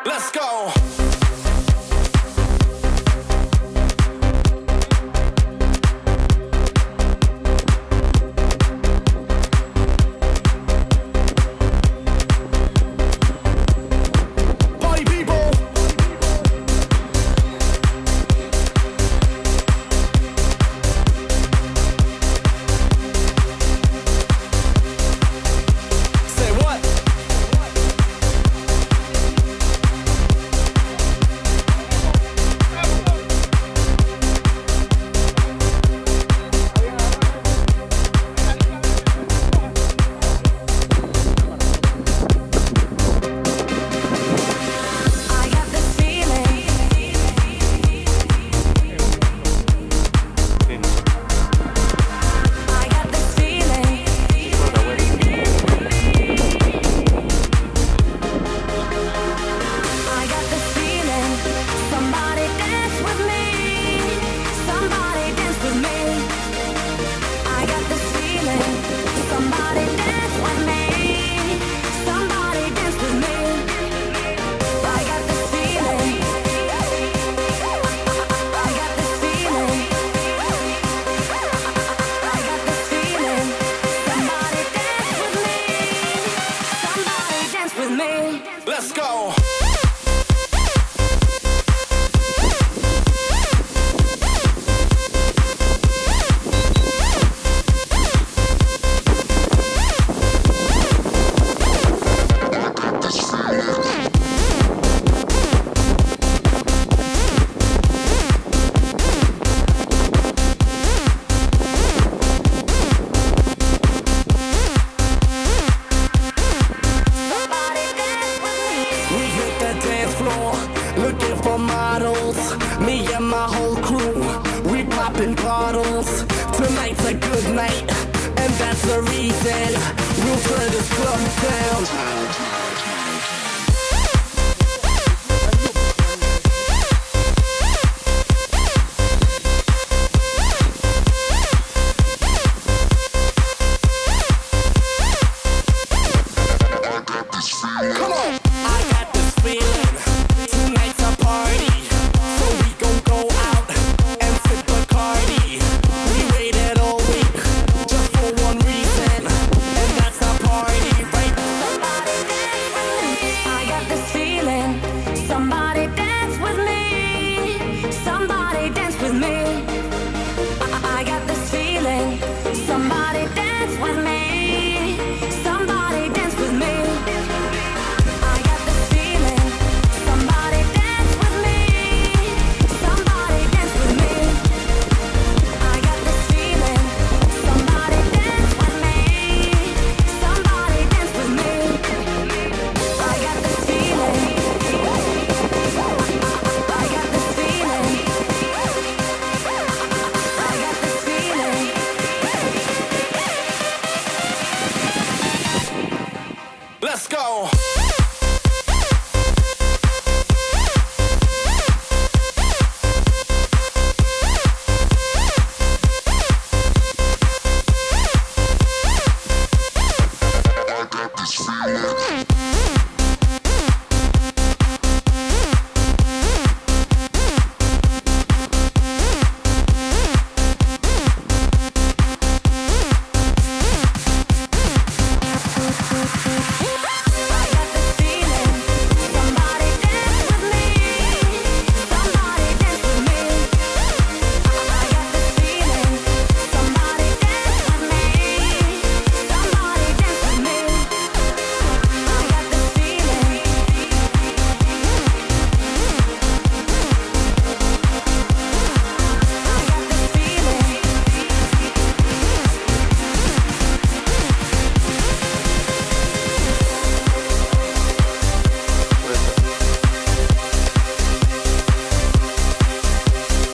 Let's go. Party people. Say what? I got this feeling. I got this feeling. I got this feeling. Somebody dance with me. Somebody dance with me. I got this feeling. Somebody dance with me. Somebody dance with me. I got this feeling. I got this feeling. I got this feeling. Somebody dance with me. Somebody dance with me. Let's go. Somebody dance with me. We hit the dance floor, looking for models. Me and my whole crew, we popping bottles. Tonight's a good night, and that's the reason we'll turn this club down. Come on! I got this feeling. Tonight's a party, so we gon' go out and sip Bacardi. We waited all week just for one reason, and that's a party, right? Somebody dance with me. I got this feeling. Somebody dance with me. Somebody dance with me. I got this feeling. Somebody dance with me. Somebody dance with me. I got this feeling. Somebody dance with me. Somebody dance with me. I got this feeling. Somebody dance with me. Somebody dance with me. I got this feeling. I got this feeling. I got this feeling. Let's go.